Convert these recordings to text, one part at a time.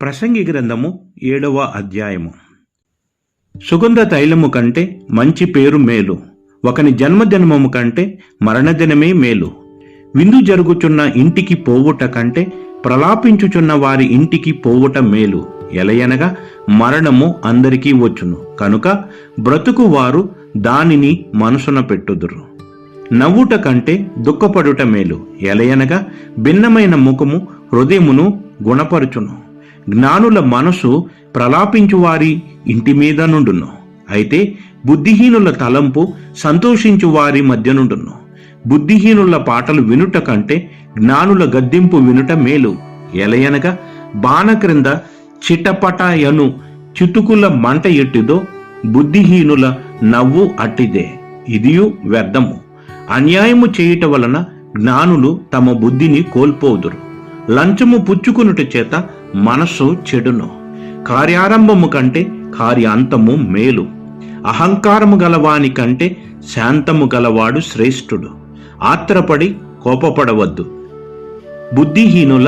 ప్రసంగి గ్రంథము 7వ అధ్యాయము. సుగంధ తైలము కంటే మంచి పేరు మేలు, ఒకని జన్మదినము కంటే మరణదినమే మేలు. విందు జరుగుచున్న ఇంటికి పోవుట కంటే ప్రలాపించుచున్న వారి ఇంటికి పోవుట మేలు. ఎలయనగా మరణము అందరికీ వచ్చును, కనుక బ్రతుకు వారు దానిని మనసున పెట్టుదురు. నవ్వుట కంటే దుఃఖపడుట మేలు, ఎలయనగా భిన్నమైన ముఖము హృదయమును గుణపరుచును. జ్ఞానుల మనసు ప్రలాపించు వారి ఇంటి మీద నుండును, అయితే బుద్ధిహీనుల తలంపు సంతోషించు వారి మధ్య నుండును. బుద్ధిహీనుల పాటలు వినుట కంటే జ్ఞానుల గద్దింపు వినుట మేలు, ఎలయనగా బాణ క్రింద చిటపటయను చితుకుల మంట ఎట్టిదో బుద్ధిహీనుల నవ్వు అట్టిదే, ఇదియు వ్యర్థము. అన్యాయము చేయుట వలన జ్ఞానులు తమ బుద్ధిని కోల్పోదురు. లంచము పుచ్చుకునుట చేత మనస్సు చెడును. కార్యారంభము కంటే కార్యాంతము మేలు. అహంకారము గలవాని కంటే శాంతము గలవాడు శ్రేష్ఠుడు. ఆత్రపడి కోపపడవద్దు. బుద్ధిహీనుల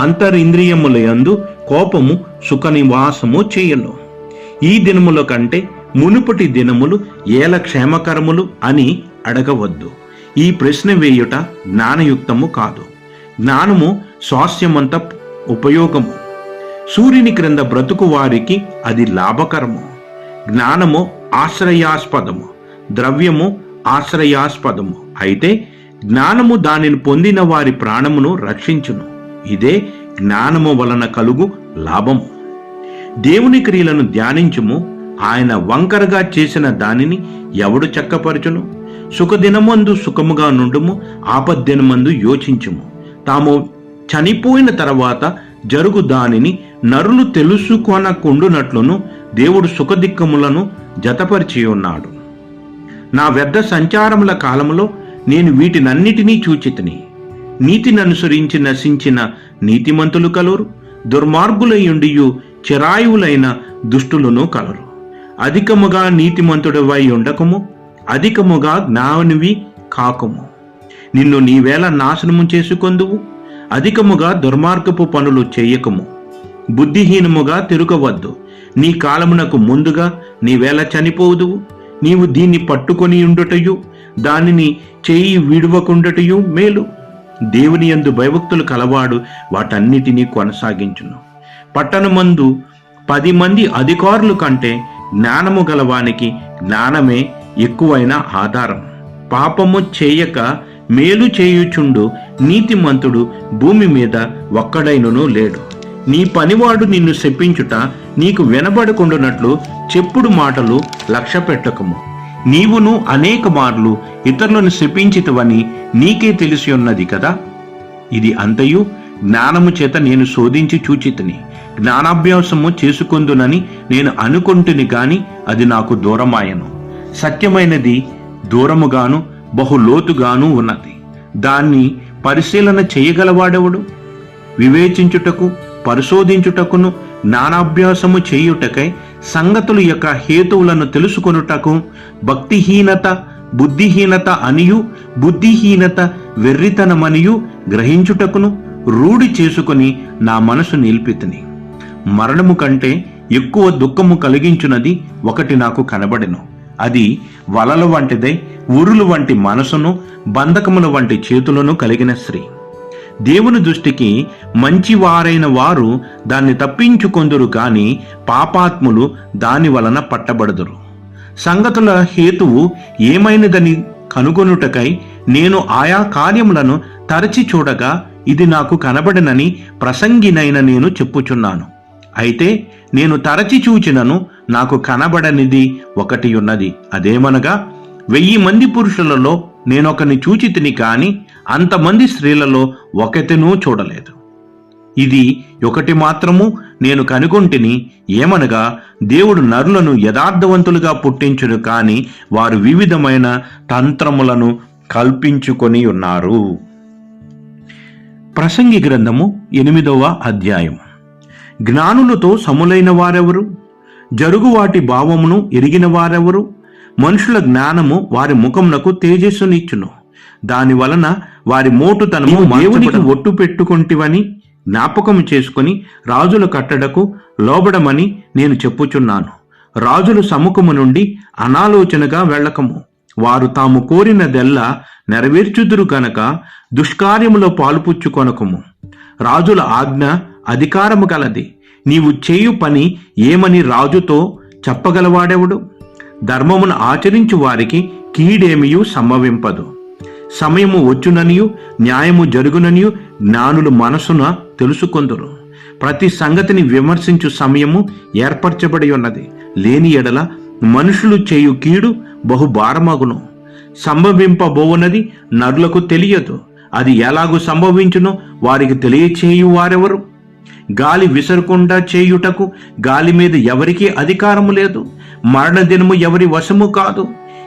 అంతరింద్రియములయందు కోపము సుఖ నివాసము చేయను. ఈ దినముల కంటే మునుపటి దినములు ఏల క్షేమకరములు అని అడగవద్దు. ఈ ప్రశ్న వేయుట జ్ఞానయుక్తము కాదు. జ్ఞానము స్వాస్యమంత ఉపయోగము. సూర్యుని క్రింద బ్రతుకు వారికి అది లాభకరము. జ్ఞానము ఆశ్రయాస్పదము, ద్రవ్యము ఆశ్రయాస్పదము. అయితే జ్ఞానము దానిని పొందిన వారి ప్రాణమును రక్షించును. ఇదే జ్ఞానము వలన కలుగు లాభము. దేవుని క్రియలను ధ్యానించుము, ఆయన వంకరగా చేసిన దానిని ఎవడు చక్కపరచును? సుఖదినమందు సుఖముగా నుండుము, ఆపద్దినమందు యోచించుము. తాము చనిపోయిన తర్వాత జరుగు దానిని నరులు తెలుసుకొనకుండునట్లును దేవుడు సుఖదిక్కములను జతపరిచి ఉన్నాడు. నా వ్యర్థ సంచారముల కాలములో నేను వీటినన్నిటినీ చూచితిని. నీతిని అనుసరించి నశించిన నీతిమంతులు కలరు, దుర్మార్గులయుండియు చిరాయువులైన దుష్టులను కలరు. అధికముగా నీతిమంతుడివై ఉండకము, అధికముగా జ్ఞానివి కాకము. నిన్ను నీవేళ నాశనము చేసుకొందువు. అధికముగా దుర్మార్గపు పనులు చేయకము. బుద్ధిహీనముగా తిరగవద్దు. నీ కాలమునకు ముందుగా నీవేళ చనిపోదువు. నీవు దీన్ని పట్టుకొని ఉండుటయు దానిని చేయి విడువకుండుటయు మేలు. దేవుని యందు భయభక్తులు కలవాడు వాటన్నిటినీ కొనసాగించును. పట్టణమందు 10 మంది అధికారుల కంటే జ్ఞానము గలవానికి జ్ఞానమే ఎక్కువైన ఆధారం. పాపము చేయక మేలు చేయుచుండు నీతిమంతుడు భూమి మీద ఒక్కడైనను లేడు. నీ పనివాడు నిన్ను శపించుట నీకు వినబడకుండునట్లు చెప్పుడు మాటలు లక్ష్య పెట్టకము. నీవును అనేక మార్లు ఇతరులను శపించితవని నీకే తెలిసి ఉన్నది కదా. ఇది అంతయు జ్ఞానము చేత నేను శోధించి చూచితిని. జ్ఞానాభ్యాసము చేసుకొందునని నేను అనుకుంటుని గాని అది నాకు దూరమాయను. సత్యమైనది దూరముగాను బహు లోతుగాను ఉన్నది. దాన్ని పరిశీలన చేయగలవాడెవడు? వివేచించుటకు పరిశోధించుటకును జ్ఞానాభ్యాసము చేయుటకై సంగతుల యొక్క హేతువులను తెలుసుకొనుటకు భక్తిహీనత బుద్ధిహీనత అనియు బుద్ధిహీనత వెర్రితనమనియు గ్రహించుటకును రూఢి చేసుకుని నా మనసు నిలిపితిని. మరణము కంటే ఎక్కువ దుఃఖము కలిగించున్నది ఒకటి నాకు కనబడెను. అది వలల వంటిదై ఉరులు వంటి మనసును బంధకముల వంటి చేతులను కలిగిన స్త్రీ. దేవుని దృష్టికి మంచివారైన వారు దాన్ని తప్పించుకొందురు గాని పాపాత్ములు దాని వలన పట్టబడుదురు. సంగతుల హేతువు ఏమైనదని కనుగొనుటకై నేను ఆయా కార్యములను తరచి చూడగా ఇది నాకు కనబడనని ప్రసంగినైన నేను చెప్పుచున్నాను. అయితే నేను తరచి చూచినను నాకు కనబడనిది ఒకటి ఉన్నది. అదేమనగా 1000 మంది పురుషులలో నేనొకని చూచితిని కాని అంతమంది స్త్రీలలో ఒకతెనూ చూడలేదు. ఇది ఒకటి మాత్రము నేను కనుగొంటిని, ఏమనగా దేవుడు నరులను యథార్థవంతులుగా పుట్టించును కాని వారు వివిధమైన తంత్రములను కల్పించుకొని ఉన్నారు. ప్రసంగి గ్రంథము 8వ అధ్యాయం. జ్ఞానులతో సములైన వారెవరు? జరుగు వాటి భావమును ఎరిగిన వారెవరు? మనుషుల జ్ఞానము వారి ముఖమునకు తేజస్సునిచ్చును. దాని వలన వారి మోటుతనము దేవునికి ఒట్టు పెట్టుకుంటివని జ్ఞాపకము చేసుకొని రాజుల కట్టడకు లోబడమని నేను చెప్పుచున్నాను. రాజుల సముఖము నుండి అనాలోచనగా వెళ్ళకము. వారు తాము కోరినదెల్లా నెరవేర్చుదురు గనక దుష్కార్యములో పాలుపుచ్చుకొనకము. రాజుల ఆజ్ఞ అధికారము గలది. నీవు చేయు పని ఏమని రాజుతో చెప్పగలవాడెవడు? ధర్మమును ఆచరించు వారికి కీడేమియూ సంభవింపదు. సమయము వచ్చుననియు న్యాయము జరుగుననియు జ్ఞానులు మనసున తెలుసుకొందురు. ప్రతి సంగతిని విమర్శించు సమయము ఏర్పరచబడి ఉన్నది. లేని ఎడల మనుషులు చేయు కీడు బహుభారమగును. సంభవింపబోవునది నరులకు తెలియదు. అది ఎలాగూ సంభవించునో వారికి తెలియచేయు వారెవరు? గాలి విసరకుండా చేయుటకు గాలి మీద ఎవరికీ అధికారము లేదు. మరణ దినము ఎవరి వశము కాదు.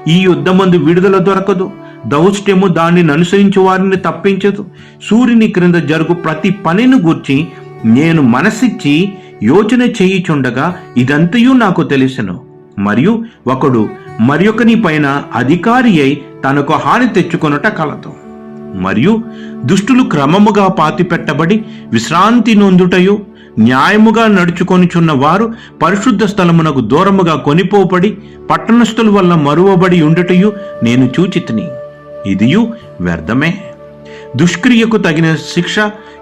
ఈ యుద్ధమందు విడుదల దొరకదు. దౌష్ట్యము దానిని అనుసరించు వారిని తప్పించదు. సూర్యుని క్రింద జరుగు ప్రతి పనిని గూర్చి నేను మనసిచ్చి యోచన చేయుచుండగా ఇదంతయు నాకు తెలిసెను. మరియు ఒకడు మరియొకని పైన అధికారి అయి తనకు హాని తెచ్చుకొనుట కలదు. మరియు దుష్టులు క్రమముగా పాతిపెట్టబడి విశ్రాంతి నొందుటయు, న్యాయముగా నడుచుకొనిచున్న వారు పరిశుద్ధ స్థలమునకు దూరముగా కొనిపోబడి పట్టణస్థుల వల్ల మరువబడి ఉండుటయు నేను చూచితిని. ఇదియు వ్యర్థమే. దుష్క్రియకు తగిన శిక్ష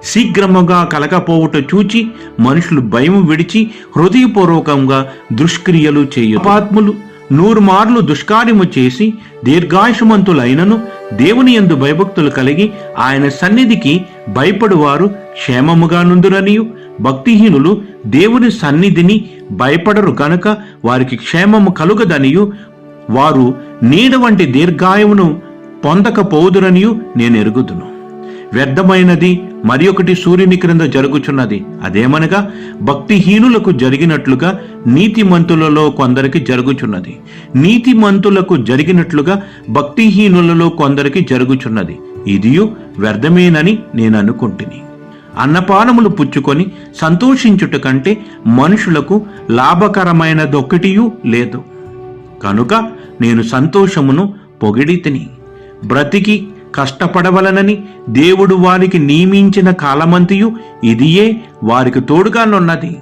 శీఘ్రముగా కలగపోవుట చూచి మనుషులు భయం విడిచి హృదయపూర్వకంగా దుష్క్రియలు చేయు. పాపాత్ములు 100 మార్లు దుష్కార్యము చేసి దీర్ఘాయుషమంతులైనను దేవుని యందు భయభక్తులు కలిగి ఆయన సన్నిధికి భయపడువారు క్షేమముగా నుందురనియు, భక్తిహీనులు దేవుని సన్నిధిని భయపడరు కనుక వారికి క్షేమము కలుగదనియు, వారు నీడ వంటి దీర్ఘాయువును పొందకపోదురనియు నేను ఎరుగుదును. వ్యర్థమైనది మరి ఒకటి సూర్యుని క్రింద జరుగుచున్నది. అదేమనగా భక్తిహీనులకు జరిగినట్లుగా నీతిమంతులలో కొందరికి జరుగుచున్నది. నీతిమంతులకు జరిగినట్లుగా భక్తిహీనులలో కొందరికి జరుగుచున్నది. ఇదియు వ్యర్థమేనని నేను అనుకుంటుని. అన్నపానములు పుచ్చుకొని సంతోషించుట కంటే మనుషులకు లాభకరమైనదొక్కటియూ లేదు. కనుక నేను సంతోషమును పొగిడితిని. బ్రతికి కష్టపడవలనని దేవుడు వారికి నియమించిన కాలమంతియు ఇదియే వారికి తోడుగానున్నది.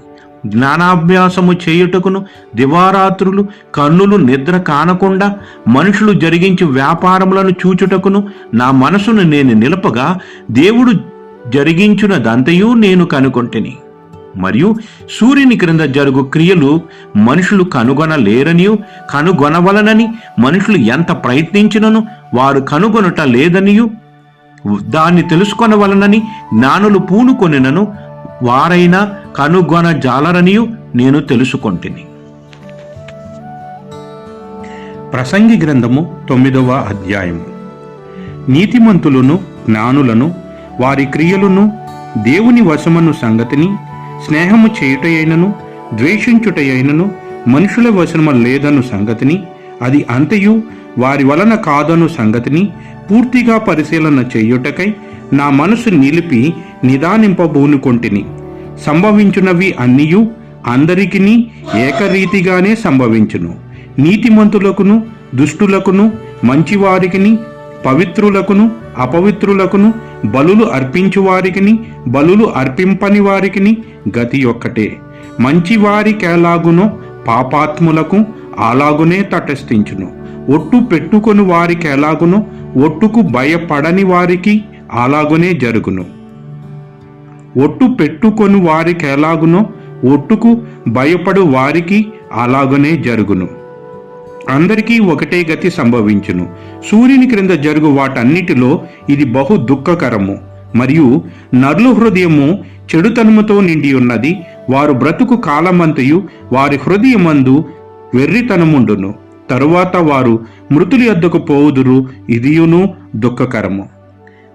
జ్ఞానాభ్యాసము చేయుటకును దివారాత్రులు కన్నులు నిద్ర కానకుండా మనుషులు జరిగించు వ్యాపారములను చూచుటకును నా మనసును నేను నిలపగా దేవుడు జరిగించునదంతయు నేను కనుగొంటిని. మరియు సూర్యుని క్రింద జరుగు క్రియలు మనుషులు కనుగొనలేరనియు, కనుగొనవలనని మనుషులు ఎంత ప్రయత్నించినను వారు కనుగొనుట లేదనియు, దాన్ని తెలుసుకొనవలనని జ్ఞానులు పూనుకొనినను వారైనా కనుగొనజాలరనియు నేను తెలుసుకొంటిని. ప్రసంగి గ్రంథము 9వ అధ్యాయము. నీతిమంతులను జ్ఞానులను వారి క్రియలను దేవుని వశమను సంగతిని స్నేహము చేయుటయైనను ద్వేషించుటయైనను మనుషుల వశము లేదను సంగతిని, అది అంతయు వారి వలన కాదను సంగతిని పూర్తిగా పరిశీలన చేయుటకై నా మనసు నిలిపి నిదానింపబూనుకొంటిని. సంభవించునవి అన్నియు అందరికిని ఏకరీతిగానే సంభవించును. నీతిమంతులకును దుష్టులకును మంచివారికిని పవిత్రులకును అపవిత్రులకును బలులు అర్పించువారికిని బలులు అర్పింపని వారికిని గతి ఒక్కటే. మంచివారికెలాగునో పాపాత్ములకు అలాగునే తటస్థించును. ఒట్టు పెట్టుకొని వారికి ఎలాగునో ఒట్టుకు భయపడని వారికి అలాగునే జరుగును. ఒట్టు పెట్టుకొని వారికి ఎలాగునో ఒట్టుకు భయపడు వారికి అలాగునే జరుగును. అందరికీ ఒకటే గతి సంభవించును. సూర్యుని క్రింద జరుగు వాటన్నిటిలో ఇది బహు దుఃఖకరము. మరియు నరుల హృదయము చెడుతనముతో నిండి ఉన్నది. వారు బ్రతుకు కాలమంతయు వారి హృదయమందు వెర్రితనముండును. తరువాత వారు మృతుల యొద్దకు పోవుదురు. ఇదియును దుఃఖకరము.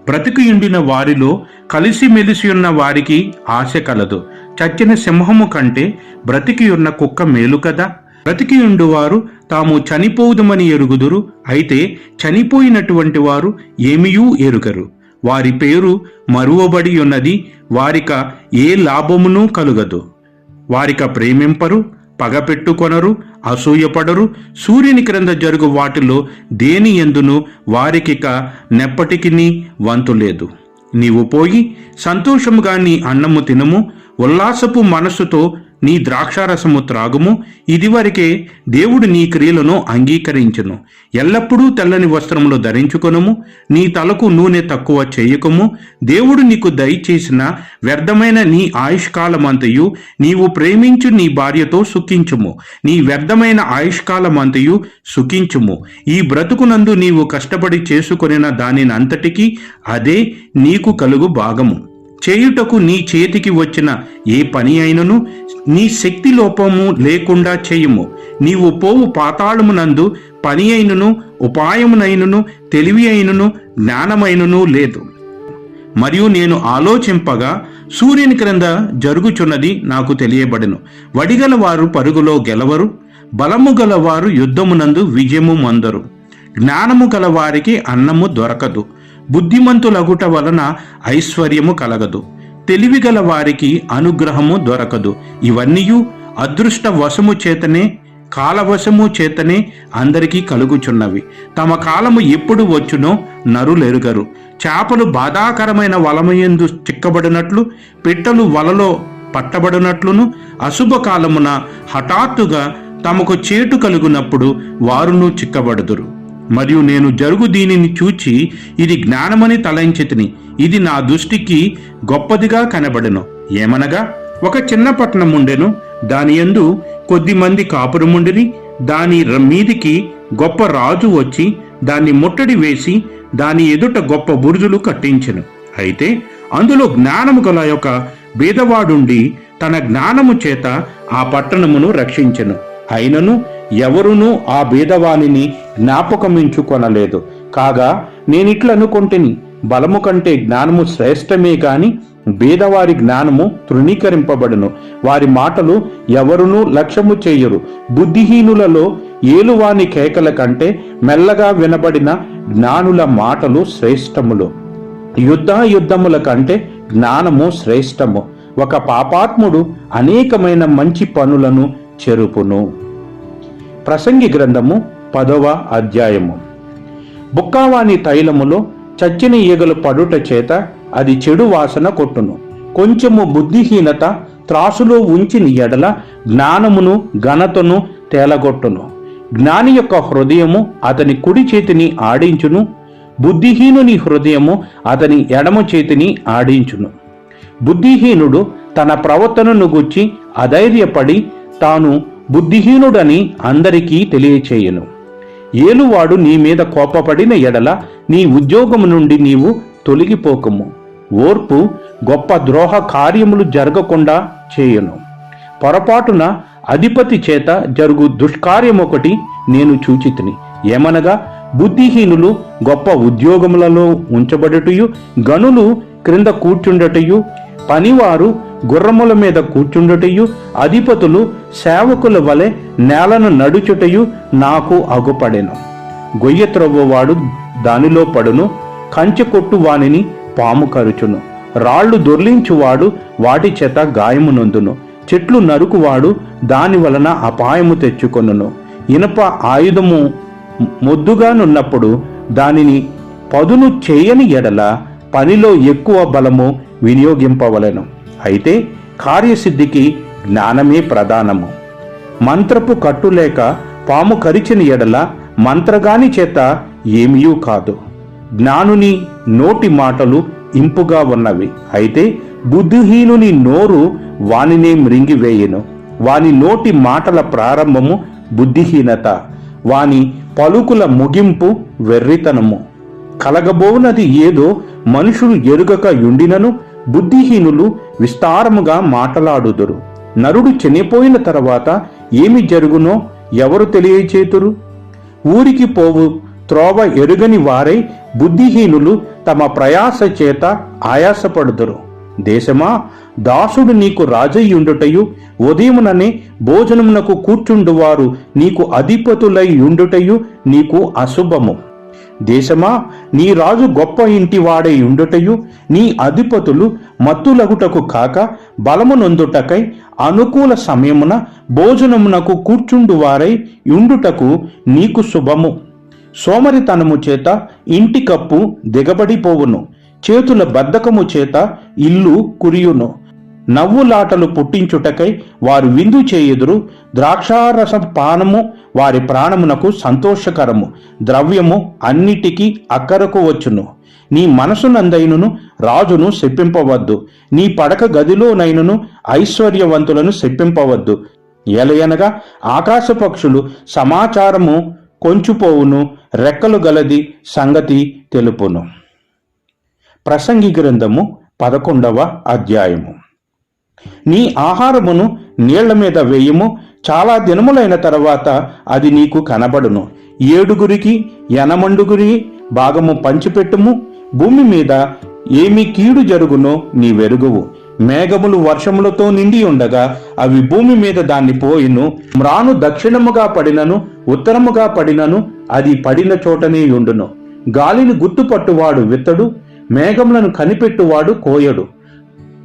బ్రతికియుండిన వారిలో కలిసిమెలిసి ఉన్న వారికి ఆశ కలదు. చచ్చిన సింహము కంటే బ్రతికియున్న కుక్క మేలు కదా. బ్రతికియుండు వారు తాము చనిపోదుమని ఎరుగుదురు. అయితే చనిపోయినటువంటి వారు ఏమియూ ఎరుగరు. వారి పేరు మరువబడి ఉన్నది. వారిక ఏ లాభమును కలుగదు. వారిక ప్రేమింపరు, పగపెట్టుకొనరు, అసూయపడరు. సూర్యుని క్రింద జరుగు వాటిలో దేని ఎందును వారికిక నెప్పటికిని వంతు లేదు. నీవు పోయి సంతోషముగా నీ అన్నము తినము, ఉల్లాసపు మనస్సుతో నీ ద్రాక్షారసము త్రాగుము. ఇదివరకే దేవుడు నీ క్రియలను అంగీకరించును. ఎల్లప్పుడూ తెల్లని వస్త్రములు ధరించుకొనుము, నీ తలకు నూనె తక్కువ చేయకము. దేవుడు నీకు దయచేసిన వ్యర్థమైన నీ ఆయుష్కాలమంతయు నీవు ప్రేమించు నీ భార్యతో సుఖించుము. నీ వ్యర్థమైన ఆయుష్కాలమంతయు సుఖించుము. ఈ బ్రతుకునందు నీవు కష్టపడి చేసుకొనిన దానినంతటికీ అదే నీకు కలుగు భాగము. చేయుటకు నీ చేతికి వచ్చిన ఏ పని అయినను నీ శక్తి లోపము లేకుండా చేయుము. నీవు పోవు పాతాళమునందు పని అయినను, ఉపాయమునైనను, తెలివి అయినను, జ్ఞానమైనను లేదు. మరియు నేను ఆలోచింపగా సూర్యుని క్రింద జరుగుచున్నది నాకు తెలియబడెను. వడిగల వారు పరుగులో గెలవరు, బలము గలవారు యుద్ధమునందు విజయము పొందరు. జ్ఞానము గల వారికి అన్నము దొరకదు, బుద్ధిమంతులగుట వలన ఐశ్వర్యము కలగదు, తెలివి గల వారికి అనుగ్రహము దొరకదు. ఇవన్నీయు అదృష్ట వశము చేతనే, కాలవశము చేతనే అందరికీ కలుగుచున్నవి. తమ కాలము ఎప్పుడు వచ్చునో నరులెరుగరు. చేపలు బాధాకరమైన వలమయందు చిక్కబడినట్లు, పిట్టలు వలలో పట్టబడినట్లును, అశుభకాలమున హఠాత్తుగా తమకు చేటు కలుగునప్పుడు వారును చిక్కబడుదురు. మరియు నేను జరుగు దీనిని చూచి ఇది జ్ఞానమని తలంచితిని. ఇది నా దృష్టికి గొప్పదిగా కనబడెను. ఏమనగా, ఒక చిన్న పట్టణం ఉండెను, దాని యందు కొద్దిమంది కాపురముండిరి. దాని మీదికి గొప్ప రాజు వచ్చి దాన్ని ముట్టడి వేసి దాని ఎదుట గొప్ప బురుజులు కట్టించెను. అయితే అందులో జ్ఞానము గల యొక్క బీదవాడుండి తన జ్ఞానము చేత ఆ పట్టణమును రక్షించెను. అయినను ఎవరునూ ఆ బీదవానిని జ్ఞాపకమించుకొనలేదు. కాగా నేనిట్లనుకొంటిని, బలము కంటే జ్ఞానము శ్రేష్టమే గాని బీదవారి జ్ఞానము తృణీకరింపబడును. వారి మాటలు ఎవరునూ లక్ష్యము చేయరు. బుద్ధిహీనులలో ఏలువాని కేకల కంటే మెల్లగా వినబడిన జ్ఞానుల మాటలు శ్రేష్టములు. యుద్ధముల కంటే జ్ఞానము శ్రేష్టము. ఒక పాపాత్ముడు అనేకమైన మంచి పనులను చెరుపును. ప్రసంగి గ్రంథము 10వ అధ్యాయము. బుక్కావాని తైలములో చచ్చిన ఈగలు పడుట చేత అది చెడు వాసన కొట్టును. కొంచెము బుద్ధిహీనత త్రాసులో ఉంచిన ఎడల జ్ఞానమును ఘనతను తేలగొట్టును. జ్ఞాని యొక్క హృదయము అతని కుడి చేతిని ఆడించును, బుద్ధిహీనుని హృదయము అతని ఎడమ చేతిని ఆడించును. బుద్ధిహీనుడు తన ప్రవర్తనను గుచ్చి అధైర్యపడి తాను బుద్ధిహీనుడని అందరికీ తెలియచేయును. ఏలువాడు నీ మీద కోపపడిన ఎడల నీ ఉద్యోగము నుండి నీవు తొలగిపోకము. ఓర్పు గొప్ప ద్రోహ కార్యములు జరగకుండా చేయును. పొరపాటున అధిపతి చేత జరుగు దుష్కార్యమొకటి నేను చూచితిని. ఏమనగా, బుద్ధిహీనులు గొప్ప ఉద్యోగములలో ఉంచబడుటయు, గనులు క్రింద కూర్చుండటయు, పనివారు గుర్రముల మీద కూర్చుండుటయు, అధిపతులు సేవకుల వలె నేలను నడుచుటయు నాకు అగుపడెను. గొయ్య త్రవ్వవాడు దానిలో పడును, కంచె కొట్టు వానిని పాము కరుచును. రాళ్లు దొర్లించువాడు వాటి చేత గాయము నొందును. చెట్లు నరుకువాడు దాని వలన అపాయము తెచ్చుకొనును. ఇనప ఆయుధము మొద్దుగానున్నప్పుడు దానిని పదును చేయని ఎడల పనిలో ఎక్కువ బలము వినియోగింపవలెను. అయితే కార్యసిద్ధికి జ్ఞానమే ప్రధానము. మంత్రపు కట్టులేక పాము కరిచిన ఎడల మంత్రగాని చేత ఏమీయూ కాదు. జ్ఞానుని నోటి మాటలు ఇంపుగా ఉన్నవి, అయితే బుద్ధిహీనుని నోరు వానినే మృంగివేయెను. వాని నోటి మాటల ప్రారంభము బుద్ధిహీనత, వాని పలుకుల ముగింపు వెర్రితనము. కలగబోనది ఏదో మనుషులు ఎరుగక యుండినను బుద్ధిహీనులు విస్తారముగా మాటలాడుదురు. నరుడు చనిపోయిన తర్వాత ఏమి జరుగునో ఎవరు తెలియచేతురు? ఊరికి పోవు త్రోవ ఎరుగని వారై బుద్ధిహీనులు తమ ప్రయాస చేత ఆయాసపడుదురు. దేశమా, దాసుడు నీకు రాజయ్యుండుటయు, ఉదయముననే భోజనమునకు కూర్చుండువారు నీకు అధిపతులై ఉండుటయు నీకు అశుభము. దేశమా, నీ రాజు గొప్ప ఇంటి వాడై ఉండుటయు, నీ అధిపతులు మత్తులగుటకు కాక బలమునొందుటకై అనుకూల సమయమున భోజనమునకు కూర్చుండువారై ఉండుటకు నీకు శుభము. సోమరితనము చేత ఇంటి కప్పు దిగబడిపోవును. చేతుల బద్ధకము చేత ఇల్లు కురియును. నవ్వులాటలు పుట్టించుటకై వారు విందు చేయుదురు. ద్రాక్షారస పానము వారి ప్రాణమునకు సంతోషకరము. ద్రవ్యము అన్నిటికీ అక్కరకు వచ్చును. నీ మనసునందైనను రాజును శప్పింపవద్దు. నీ పడక గదిలోనైనను ఐశ్వర్యవంతులను శప్పింపవద్దు. ఎలయనగా ఆకాశ పక్షులు సమాచారము కొంచుపోవును, రెక్కలు గలది సంగతి తెలుపును. ప్రసంగి గ్రంథము 11వ అధ్యాయము. నీ ఆహారమును నీళ్ల మీద వేయుము, చాలా దినములైన తర్వాత అది నీకు కనబడును. 7 8 భాగము పంచిపెట్టుము. భూమి మీద ఏమి కీడు జరుగునో నీ వెరుగువు. మేఘములు వర్షములతో నిండి ఉండగా అవి భూమి మీద దాన్ని పోయిను. మ్రాను దక్షిణముగా పడినను ఉత్తరముగా పడినను అది పడిన చోటనే ఉండును. గాలిని గుర్తుపట్టువాడు విత్తడు, మేఘములను కనిపెట్టువాడు కోయడు.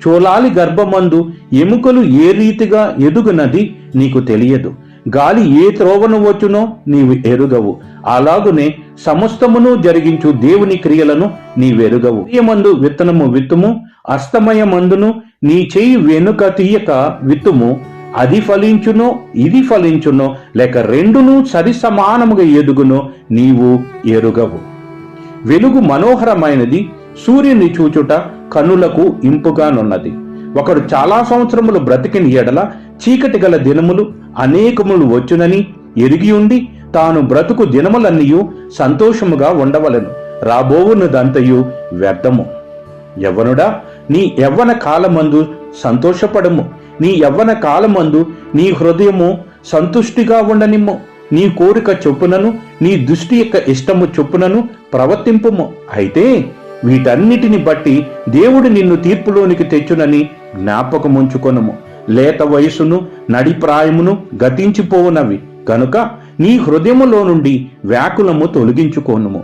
చోలాలి గర్భమందు ఎముకలు ఏ రీతిగా ఎదుగునది నీకు తెలియదు. గాలి ఏ త్రోవను వచ్చునో నీవు ఎరుగవు. అలాగునే సమస్తమును జరిగించు దేవుని క్రియలను నీవెరుగవు. మందు విత్తనము విత్తుము, అస్తమయమందును నీ చేయి వెనుక తీయక విత్తుము. అది ఫలించునో ఇది ఫలించునో లేక రెండును సరి సమానముగా ఎదుగునో నీవు ఎరుగవు. వెలుగు మనోహరమైనది, సూర్యుని చూచుట కన్నులకు ఇంపుగానున్నది. ఒకడు చాలా సంవత్సరములు బ్రతికిన ఎడల చీకటి గల దినములు అనేకములు వచ్చునని ఎరిగి ఉండి తాను బ్రతుకు దినములన్నీయు సంతోషముగా ఉండవలెను. రాబోవునదంతయు వ్యర్థము. యవ్వనుడా, నీ యవ్వన కాలమందు సంతోషపడము. నీ యవ్వన కాలమందు నీ హృదయము సంతుష్టిగా ఉండనిమ్ము. నీ కోరిక చొప్పునను నీ దృష్టి యొక్క ఇష్టము చొప్పునను ప్రవర్తింపుము. అయితే వీటన్నిటిని బట్టి దేవుడు నిన్ను తీర్పులోనికి తెచ్చునని జ్ఞాపకముంచుకొనుము. లేత వయసును నడిప్రాయమును గతించిపోవునవి గనుక నీ హృదయములో నుండి వ్యాకులము తొలగించుకొనుము.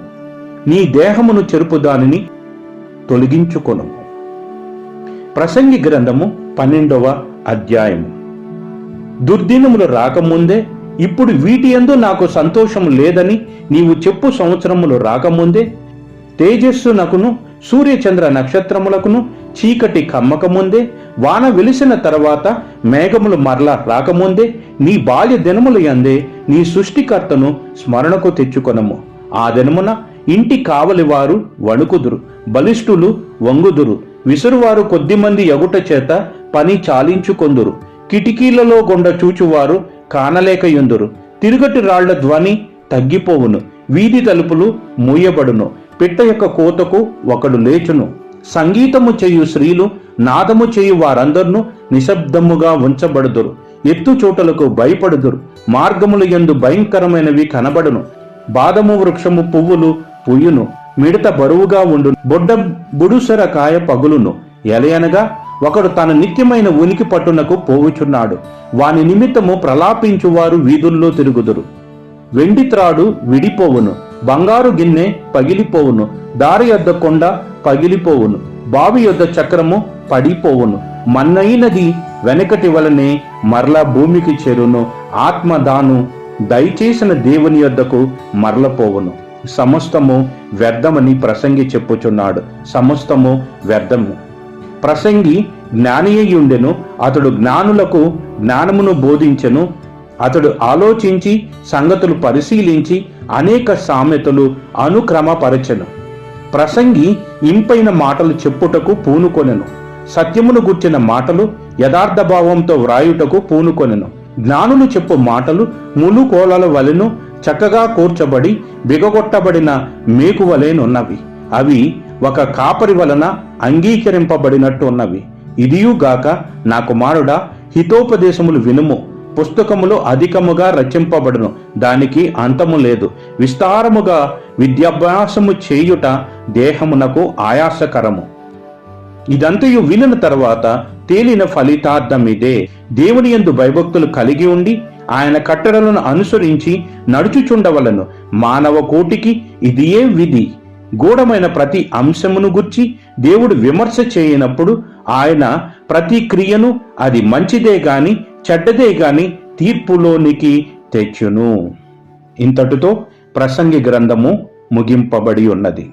నీ దేహమును చెరుపు దానిని తొలగించుకొనుము. ప్రసంగి గ్రంథము 12వ అధ్యాయము. దుర్దినములు రాకముందే ఇప్పుడు వీటి యందు నాకు సంతోషము లేదని నీవు చెప్పు సంవత్సరములు రాకముందే తేజస్సునకును సూర్యచంద్ర నక్షత్రములకును చీకటి కమ్మకముందే వాన వెలిసిన తర్వాత మేఘములు మరలా రాకముందే నీ బాల్య దినముల యందే నీ సృష్టికర్తను స్మరణకు తెచ్చుకొనము. ఆ దినమున ఇంటి కావలివారు వణుకుదురు, బలిష్ఠులు వంగుదురు, విసురువారు కొద్దిమంది ఎగుట చేత పని చాలించుకొందురు. కిటికీలలో గుండా చూచువారు కానలేకయుందురు. తిరుగటి రాళ్ల ధ్వని తగ్గిపోవును, వీధి తలుపులు మూయబడును. పిట్ట యొక్క కోతకు ఒకడు లేచును. సంగీతము చేయు స్త్రీలు నాదము చేయు వారందర్ను నిశ్శబ్దముగా ఉంచబడుదురు. ఎత్తు చోటలకు భయపడుదురు. మార్గముల యందు భయంకరమైనవి కనబడును. బాదము వృక్షము పువ్వులు పుయ్యును, మిడత బరువుగా ఉండును, బొడ్డ బుడుసర కాయ పగులును. ఎలయనగా ఒకడు తన నిత్యమైన ఉనికి పట్టునకు పోవుచున్నాడు. వాని నిమిత్తము ప్రలాపించువారు వీధుల్లో తిరుగుదురు. వెండి త్రాడు విడిపోవును, బంగారు గిన్నె పగిలిపోవును, దారి యొద్ద కొండ పగిలిపోవును, బావి యొద్ద చక్రము పడిపోవును. మన్నైనది వెనకటి వలనే మరలా భూమికి చేరును. ఆత్మ దాను దయచేసిన దేవుని యొద్దకు మరలపోవును. సమస్తము వ్యర్థమని ప్రసంగి చెప్పుచున్నాడు. సమస్తము వ్యర్థము. ప్రసంగి జ్ఞానియుండెను. అతడు జ్ఞానులకు జ్ఞానమును బోధించెను. అతడు ఆలోచించి సంగతులు పరిశీలించి అనేక సామెతలు అనుక్రమపరచెను. ప్రసంగి ఇంపైన మాటలు చెప్పుటకు పూనుకొనెను. సత్యమును గుర్చిన మాటలు యథార్థ భావంతో వ్రాయుటకు పూనుకొనెను. జ్ఞానులు చెప్పు మాటలు ములు కోలల వలెను చక్కగా కూర్చబడి బిగగొట్టబడిన మేకు వలెనున్నవి. అవి ఒక కాపరి వలన అంగీకరింపబడినట్టు ఉన్నవి. ఇదియుగాక నా కుమారుడా, హితోపదేశములు వినుము. పుస్తకములో అధికముగా రచింపబడును, దానికి అంతము లేదు. విస్తారముగా విద్యాభ్యాసము చేయుట దేహమునకు ఆయాసకరము. ఇదంతయు వినిన తర్వాత తేలిన ఫలితార్థమిదే. దేవుని యందు భయభక్తులు కలిగి ఉండి ఆయన కట్టడలను అనుసరించి నడుచుచుండవలను. మానవ కోటికి ఇదియే విధి. గూఢమైన ప్రతి అంశమును గుర్చి దేవుడు విమర్శ చేయనప్పుడు ఆయన ప్రతి క్రియను అది మంచిదే గాని చెడ్డదే గాని తీర్పులోనికి తెచ్చును. ఇంతటితో ప్రసంగి గ్రంథము ముగింపబడి ఉన్నది.